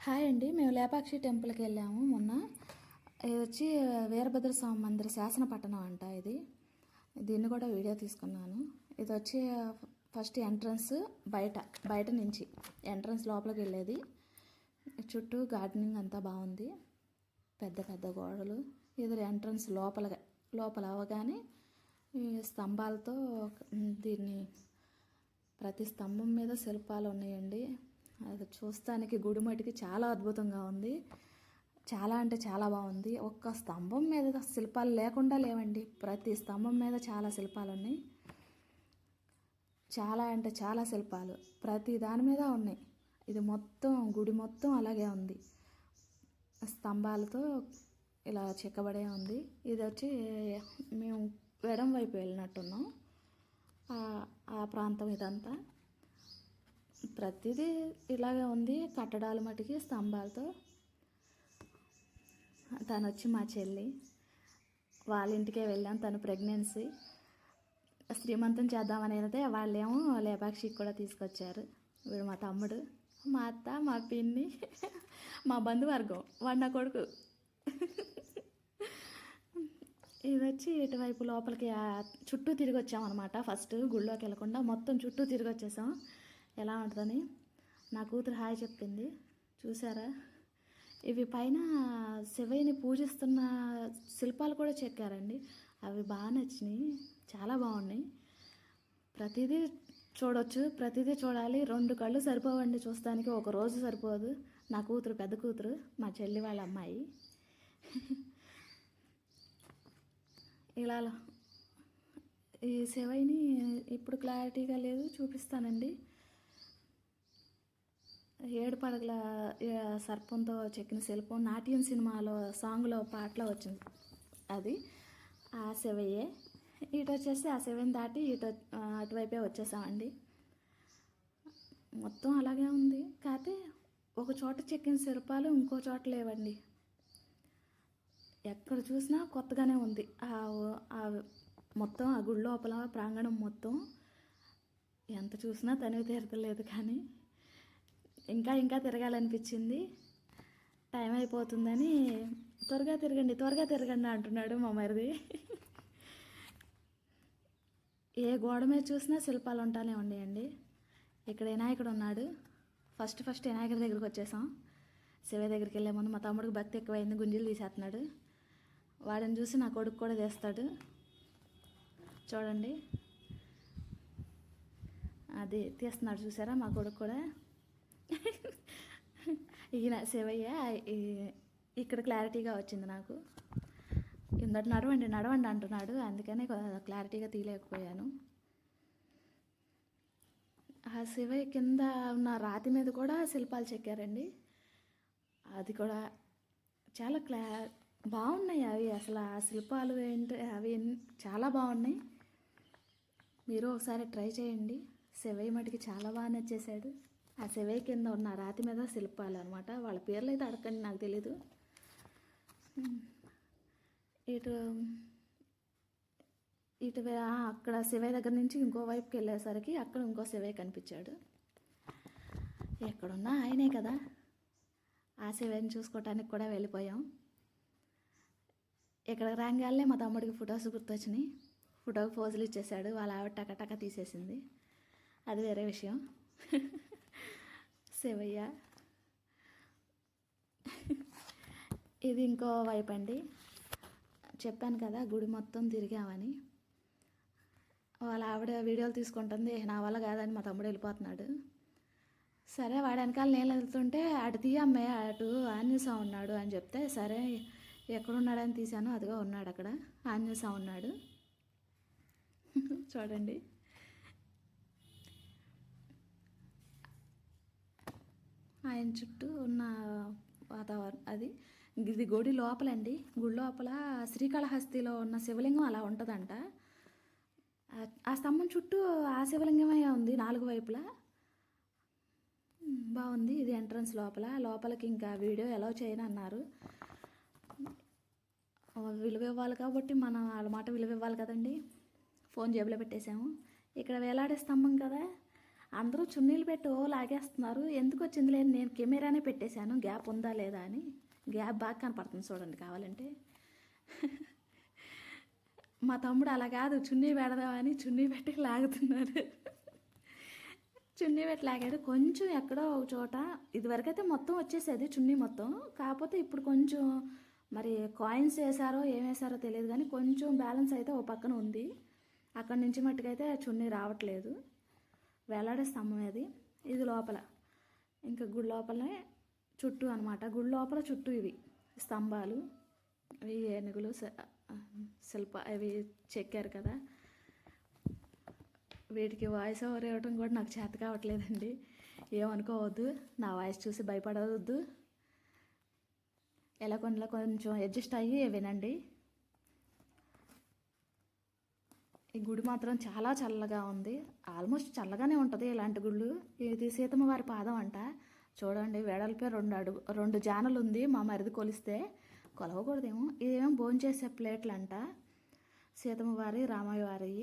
Hi అండి. మేము లేపాక్షి టెంపుల్కి వెళ్ళాము మొన్న. ఇది వచ్చి వీరభద్ర స్వామి మందిర శాసన పట్టణం అంట. దీన్ని కూడా వీడియో తీసుకున్నాను. ఇది వచ్చి ఫస్ట్ ఎంట్రన్స్ బయట నుంచి ఎంట్రన్స్ లోపలికి వెళ్ళేది. చుట్టూ గార్డెనింగ్ అంతా బాగుంది. పెద్ద పెద్ద గోడలు. ఇది ఎంట్రన్స్ లోపల అవగానే ఈ స్తంభాలతో దీన్ని ప్రతి స్తంభం మీద శిల్పాలు ఉన్నాయండి. అది చూస్తానికి గుడి మట్టికి చాలా అద్భుతంగా ఉంది. చాలా అంటే చాలా బాగుంది. ఒక్క స్తంభం మీద శిల్పాలు లేకుండా లేవండి. ప్రతి స్తంభం మీద చాలా శిల్పాలు ఉన్నాయి. చాలా అంటే చాలా శిల్పాలు ప్రతి దాని మీద ఉన్నాయి. ఇది మొత్తం గుడి మొత్తం అలాగే ఉంది. స్తంభాలతో ఇలా చెక్కబడే ఉంది. ఇది వచ్చి మేము ఎడం వైపు వెళ్ళినట్టున్నాం. ఆ ప్రాంతం ఇదంతా ప్రతిదీ ఇలాగే ఉంది. కట్టడాలు మటుకి స్తంభాలతో. తను వచ్చి మా చెల్లి, వాళ్ళ ఇంటికే వెళ్ళాం. తను ప్రెగ్నెన్సీ, శ్రీమంతం చేద్దామని అయితే వాళ్ళేమో లేపాక్షికి కూడా తీసుకొచ్చారు. వీడు మా తమ్ముడు, మా అత్త, మా పిన్ని, మా బంధువర్గం, వాడు నా కొడుకు. ఇది వచ్చి ఇటువైపు లోపలికి చుట్టూ తిరిగి వచ్చామన్నమాట. ఫస్ట్ గుళ్ళోకి వెళ్ళకుండా మొత్తం చుట్టూ తిరిగి వచ్చేసాం. ఎలా ఉంటుందని నా కూతురు హాయ్ చెప్పింది. చూసారా, ఇవి పైన శివయ్యని పూజిస్తున్న శిల్పాలు కూడా చెక్కారండి. అవి బాగా నచ్చినాయి, చాలా బాగున్నాయి. ప్రతిదీ చూడొచ్చు, ప్రతిదీ చూడాలి. 2 కళ్ళు సరిపోవండి చూస్తానికి, ఒక రోజు సరిపోదు. నా కూతురు, పెద్ద కూతురు, మా చెల్లి వాళ్ళ అమ్మాయి. ఇలా ఈ శివయ్యని ఇప్పుడు క్లారిటీగా లేదు, చూపిస్తానండి. 7 పడగల సర్పంతో చెక్కిన శిల్పం నాట్యం సినిమాలో సాంగ్లో పాటలో వచ్చింది. అది ఆ శివయ్యే. ఇటు వచ్చేసి ఆ శివయ్యని దాటి అటువైపే వచ్చేసామండి. మొత్తం అలాగే ఉంది. కాకపోతే ఒక చోట చెక్కిన శిల్పాలు ఇంకో చోట లేవండి. ఎక్కడ చూసినా కొత్తగానే ఉంది. మొత్తం ఆ గుడి లోపల ప్రాంగణం మొత్తం ఎంత చూసినా తనివి తీరతలేదు. కానీ ఇంకా తిరగాలనిపించింది. టైం అయిపోతుందని త్వరగా తిరగండి అంటున్నాడు మా మరిది. ఏ గోడ మీద చూసినా శిల్పాలు ఉంటానే ఉన్నాయండి. ఇక్కడ వినాయకుడు ఉన్నాడు. ఫస్ట్ వినాయకుడి దగ్గరికి వచ్చేసాం. శివ దగ్గరికి వెళ్ళే ముందు మా తమ్ముడికి భక్తి ఎక్కువైంది, గుంజీలు తీసేస్తున్నాడు. వాడిని చూసి నా కొడుకు కూడా తీస్తాడు. చూడండి, అది తీస్తున్నాడు చూసారా మా కొడుకు కూడా. ఈయన శివయ్య. ఇక్కడ క్లారిటీగా వచ్చింది నాకు. కిందట నడవండి అంటున్నాడు, అందుకనే క్లారిటీగా తీయలేకపోయాను. ఆ శివయ్య కింద ఉన్న రాతి మీద కూడా శిల్పాలు చెక్కారండి. అది కూడా చాలా బాగున్నాయి. అవి అసలు ఆ శిల్పాలు ఏంటి, అవి చాలా బాగున్నాయి. మీరు ఒకసారి ట్రై చేయండి. శివయ్య మటుకి చాలా బాగా నచ్చేసాడు. ఆ శివయ్య కింద ఉన్న రాతి మీద శిల్పాలు అనమాట. వాళ్ళ పేర్లు అయితే అడగండి, నాకు తెలీదు. ఇటు అక్కడ శివయ్య దగ్గర నుంచి ఇంకో వైపుకి వెళ్ళేసరికి అక్కడ ఇంకో శివయ్య కనిపించాడు. ఎక్కడున్నా ఆయనే కదా. ఆ శివయ్యని చూసుకోవటానికి కూడా వెళ్ళిపోయాం. ఇక్కడ రాగానే మా తమ్ముడికి ఫొటోస్ గుర్తొచ్చినాయి. ఫోటోకి పోజులు ఇచ్చేసాడు. వాళ్ళ ఆవిడ టకటక తీసేసింది. అది వేరే విషయం. శివయ్య. ఇది ఇంకో వైపు అండి. చెప్పాను కదా గుడి మొత్తం తిరిగామని. వాళ్ళ ఆవిడ వీడియోలు తీసుకుంటుంది. నా వల్ల కాదని మా తమ్ముడు వెళ్ళిపోతున్నాడు. సరే, వాడి వెనకాల నేను వెళ్తుంటే అటు తీయమ్మే, అటు ఆంజనేయ ఉన్నాడు అని చెప్తే సరే ఎక్కడున్నాడని తీశాను. అదిగో ఉన్నాడు అక్కడ, ఆంజనేయ ఉన్నాడు. చూడండి, ఆయన చుట్టూ ఉన్న వాతావరణం. ఇది గుడి లోపలండి. గుడి లోపల శ్రీకాళహస్తిలో ఉన్న శివలింగం అలా ఉంటుందంట. ఆ స్తంభం చుట్టూ ఆ శివలింగమే ఉంది 4 వైపులా. బాగుంది. ఇది ఎంట్రన్స్ లోపలికి ఇంకా వీడియో ఎలా చేయను అన్నారు. విలువ ఇవ్వాలి కాబట్టి మనం వాళ్ళ మాట విలువ ఇవ్వాలి కదండి. ఫోన్ జేబులో పెట్టేసాము. ఇక్కడ వేలాడే స్తంభం కదా, అందరూ చున్నీలు పెట్టి ఓ లాగేస్తున్నారు. ఎందుకు వచ్చింది లేదు, నేను కెమెరానే పెట్టేశాను గ్యాప్ ఉందా లేదా అని. గ్యాప్ బాగా కనపడుతుంది చూడండి కావాలంటే. మా తమ్ముడు అలా కాదు, చున్నీ పెడదామని చున్నీ పెట్టి లాగుతున్నాడు. చున్నీ పెట్టి లాగాడు. కొంచెం ఎక్కడో ఒక చోట ఇదివరకైతే మొత్తం వచ్చేసేది చున్నీ మొత్తం. కాకపోతే ఇప్పుడు కొంచెం మరి కాయిన్స్ వేసారో ఏం వేసారో తెలియదు కానీ కొంచెం బ్యాలెన్స్ అయితే ఓ పక్కన ఉంది. అక్కడి నుంచి మట్టుకైతే చున్నీ రావట్లేదు. వేలాడే స్తంభం అది. ఇది లోపల ఇంకా గుడి లోపలనే చుట్టూ అనమాట. గుడి లోపల చుట్టూ ఇవి స్తంభాలు, ఇవి ఏనుగులు శిల్ప అవి చెక్కారు కదా. వీటికి వాయిస్ ఓవర్ ఇవ్వడం కూడా నాకు చేత కావట్లేదండి, ఏమనుకోవద్దు, నా వాయిస్ చూసి భయపడవద్దు. ఎలా కొంచెం అడ్జస్ట్ అయ్యి వినండి. ఈ గుడి మాత్రం చాలా చల్లగా ఉంది. ఆల్మోస్ట్ చల్లగానే ఉంటుంది ఇలాంటి గుళ్ళు. ఇది సీతమ్మ వారి పాదం అంట. చూడండి వెడల్పే 2 జానలు ఉంది. మా మరిది కొలిస్తే కొలవకూడదేమో. ఇదేమో భోంచేసే ప్లేట్లు అంట, సీతమ్మ వారి రామయ్య వారి.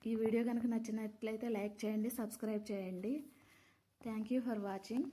ఈ వీడియో కనుక నచ్చినట్లయితే లైక్ చేయండి, సబ్స్క్రైబ్ చేయండి. Thank you for watching.